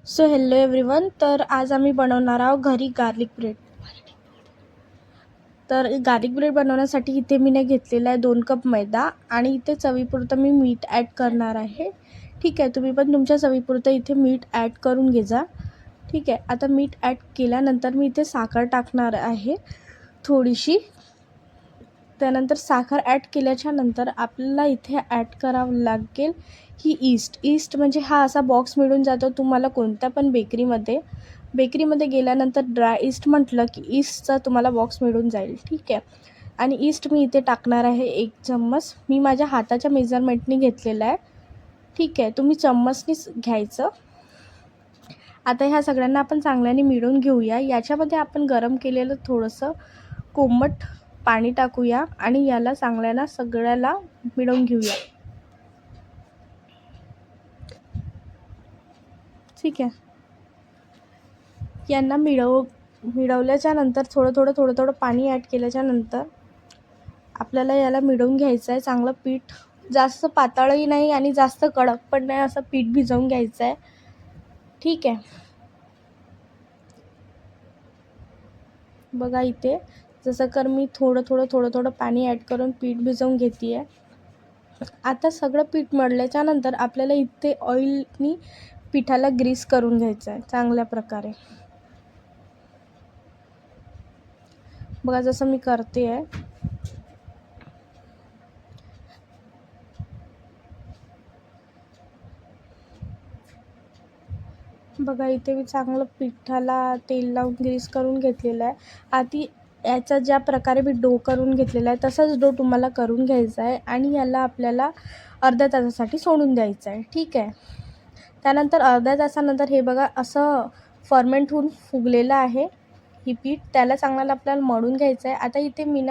So hello everyone. तर आज आम्ही बनवणार आहोत घरी गार्लिक ब्रेड. तर गार्लिक ब्रेड बनवण्यासाठी इथे मी घेतलेला आहे 2 कप मैदा आणि इथे चवीपुरतं मी मीठ ॲड करणार आहे. ठीक आहे, तुम्ही पण तुमच्या चवीपुरतं इथे मीठ ॲड करून घ्या. ठीक आहे, आता मीठ ॲड केल्यानंतर मी इथे साखर टाकणार आहे थोडीशी. त्यानंतर साखर ॲड केल्याच्या नंतर आपल्याला इथे ॲड करावं लागेल ही ईस्ट म्हणजे हा असा बॉक्स मिळून जातो तुम्हाला कोणत्या पण बेकरीमध्ये गेल्यानंतर ड्राय ईस्ट म्हटलं की ईस्टचा तुम्हाला बॉक्स मिळून जाईल. ठीक आहे, आणि ईस्ट मी इथे टाकणार आहे 1 चम्मच. मी माझ्या हाताच्या मेजरमेंटनी घेतलेला आहे. ठीक आहे, तुम्ही चम्मचनीच घ्यायचं. आता ह्या सगळ्यांना आपण चांगल्याने मिळून घेऊया. याच्यामध्ये आपण गरम केलेलं थोडंसं कोमट पाणी टाकूया आणि याला चांगल्याला सगळ्याला मिळवून घेऊया. ठीक आहे, यांना मिळवल्याच्या नंतर थोडं पाणी ॲड केल्याच्या नंतर आपल्याला याला मिळवून घ्यायचं आहे. चांगलं पीठ जास्त पातळही नाही आणि जास्त कडक पण नाही, असं पीठ भिजवून घ्यायचं आहे. ठीक आहे, बघा इथे जसं कर मी थोडं पाणी ॲड करून पीठ भिजवून घेते आहे. आता सगळं पीठ मळल्याच्या नंतर आपल्याला इथे ऑइलनी पिठाला ग्रीस करून घ्यायचं आहे चांगल्या प्रकारे. बघा जसं मी करते आहे. बघा इथे मी चांगलं पिठाला तेल लावून ग्रीस करून घेतलेलं आहे. आधी याचा ज्या प्रकारे मी डो करून घेतलेला आहे तसाच डो तुम्हाला करून घ्यायचा आहे आणि याला आपल्याला अर्ध्या तासासाठी सोडून द्यायचं आहे. ठीक आहे, त्यानंतर अर्ध्या तासानंतर हे बघा असं फर्मेंट होऊन फुगलेलं आहे ही पीठ. त्याला चांगल्याला आपल्याला मळून घ्यायचं आहे. आता इथे मी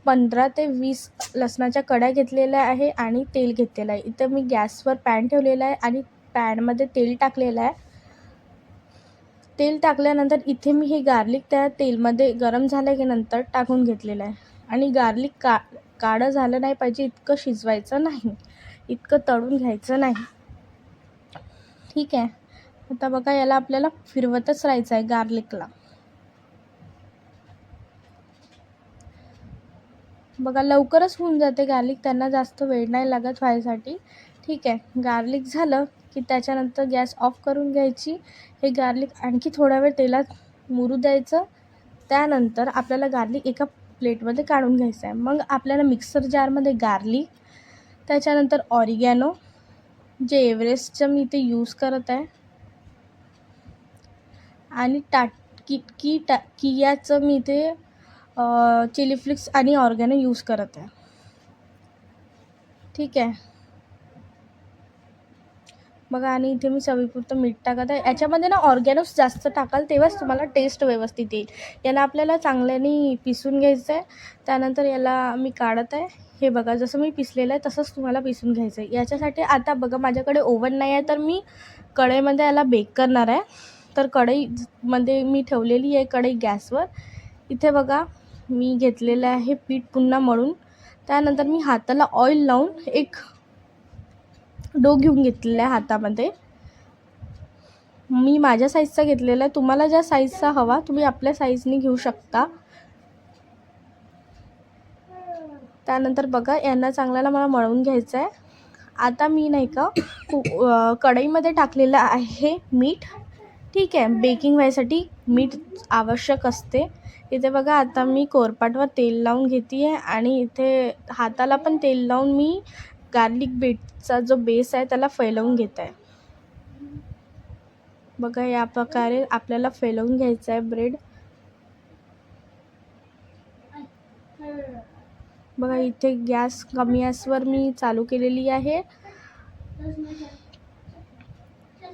15 ते 20 लसणाच्या कड्या घेतलेल्या आहे आणि तेल घेतलेलं आहे. इथं मी गॅसवर पॅन ठेवलेला आहे आणि पॅनमध्ये तेल टाकलेलं आहे. तेल टाकल्यानंतर इथे मी हे गार्लिक त्या तेलमध्ये गरम झाल्यानंतर टाकून घेतलेलं आहे आणि गार्लिक काळं झालं नाही पाहिजे इतकं शिजवायचं नाही, इतकं तळून घ्यायचं नाही. ठीक आहे, आता बघा याला आपल्याला फिरवतच राहायचं आहे गार्लिकला. बघा लवकरच होऊन जाते गार्लिक, त्यांना जास्त वेळ नाही लागत व्हायसाठी. ठीक आहे, गार्लिक झालं की त्याच्यानंतर गॅस ऑफ करून घ्यायची. हे गार्लिक आणखी थोडा वेळ तेलात मुरू द्यायचं. त्यानंतर आपल्याला गार्लिक एका प्लेटमध्ये काढून घ्यायचं आहे. मग आपल्याला मिक्सर जारमध्ये गार्लिक, त्याच्यानंतर ऑरिगॅनो जे एव्हरेस्टचं मी इथे यूज करत आहे आणि कियाचं मी इथे चिली फ्लेक्स आणि ऑर्गॅनो यूज करत आहे. ठीक आहे, बघा आणि इथे मी चवीपुरतं मीठ टाकत आहे. याच्यामध्ये ऑर्गॅनोस जास्त टाकाल तेव्हाच तुम्हाला टेस्ट व्यवस्थित येईल. याला आपल्याला चांगल्याने पिसून घ्यायचं आहे. त्यानंतर याला मी काढत आहे. हे बघा जसं मी पिसलेलं आहे तसंच तुम्हाला पिसून घ्यायचं आहे. याच्यासाठी आता बघा माझ्याकडे ओव्हन नाही आहे तर मी कढईमध्ये याला बेक करणार आहे. तर कढईमध्ये मी ठेवलेली आहे कढई गॅसवर. इथे बघा मी घेतलेलं आहे पीठ पुन्हा मळून. त्यानंतर मी हाताला ऑइल लावून एक डो घेऊन घेतलेला आहे हातामध्ये. मी माझ्या साईजचा घेतलेला आहे, तुम्हाला ज्या साईजचा हवा तुम्ही आपल्या साईजनी घेऊ शकता. त्यानंतर बघा यांना चांगल्याला मला मळून घ्यायचं आहे. आता मी नाही का कढईमध्ये टाकलेलं आहे मीठ. ठीक आहे, बेकिंग व्हायसाठी मीठ आवश्यक असते. इथे बघा आता मी कोरपाटवर तेल लावून घेते आहे आणि इथे हाताला पण तेल लावून मी गार्लिक ब्रेडचा जो बेस आहे त्याला फैलवून घेत आहे. बघा या प्रकारे आपल्याला फैलवून घ्यायचं आहे ब्रेड. बघा इथे गॅस कमी गॅसवर मी चालू केलेली आहे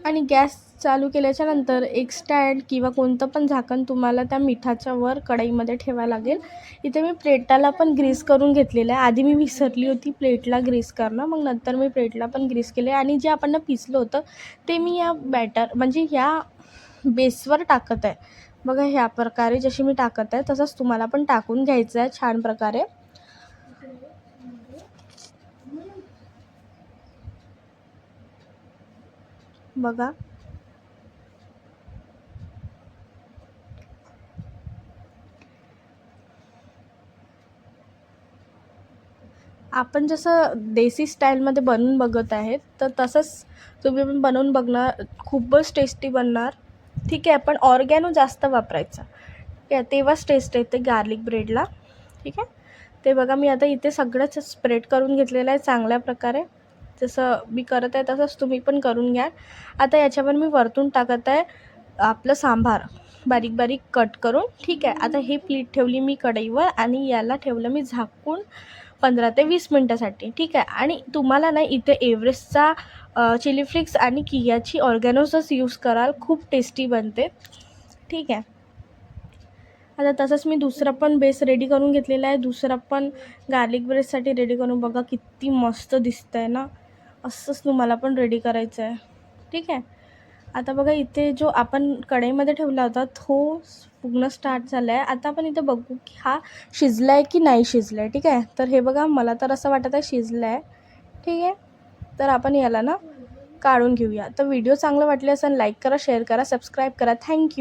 आणि गॅस चालू केल्याच्या नंतर एक स्टँड किंवा कोणतं पण झाकण तुम्हाला त्या मिठाच्या वर कढईमध्ये ठेवावं लागेल. इथे मी प्लेटाला पण ग्रीस करून घेतलेलं आहे. आधी मी विसरली होती प्लेटला ग्रीस करणं, मग नंतर मी प्लेटला पण ग्रीस केले आणि जे आपण पिसलं होतं ते मी या म्हणजे ह्या बेसवर टाकत आहे. बघा ह्या प्रकारे जशी मी टाकत आहे तसंच तुम्हाला पण टाकून घ्यायचं आहे छान प्रकारे. बघा आपण जसं देसी स्टाईलमध्ये बनवून बघत आहेत तर तसंच तुम्ही पण बनवून बघणार, खूपच टेस्टी बनणार. ठीक आहे, पण ऑर्गॅनो जास्त वापरायचा, ठीक आहे, तेव्हाच टेस्ट येते गार्लिक ब्रेडला. ठीक आहे, ते बघा मी आता इथे सगळंच स्प्रेड करून घेतलेलं आहे चांगल्या प्रकारे. जसं मी करत आहे तसंच तुम्ही पण करून घ्या. आता याच्यावर मी वरतून टाकत आहे आपलं सांबार बारीक बारीक कट करून. ठीक आहे, आता ही प्लेट ठेवली मी कढईवर आणि याला ठेवलं मी झाकून 15 ते 20 मिनटासाठी. ठीक आहे, आणि तुम्हाला ना इथे एव्हरेस्टचा चिली फ्लेक्स आणि कियाची ऑर्गॅनोसच यूज कराल, खूप टेस्टी बनते. ठीक आहे, आता तसंच मी दुसरा पण बेस रेडी करून घेतलेला आहे. दुसरा पण गार्लिक ब्रेडसाठी रेडी करून बघा, किती मस्त दिसतं आहे ना. असंच तुम्हाला पण रेडी करायचं आहे. ठीक आहे, आता बघा इथे जो आपण कढईमध्ये ठेवला होता तो फुगणं स्टार्ट झालं आहे. आता आपण इथे बघू की हा शिजला आहे की नाही शिजला आहे. ठीक आहे, तर हे बघा मला तर असं वाटत आहे शिजलं आहे. ठीक आहे, तर आपण याला ना काढून घेऊया. तर व्हिडिओ चांगला वाटले असेल लाईक करा, शेअर करा, सबस्क्राईब करा. थँक्यू.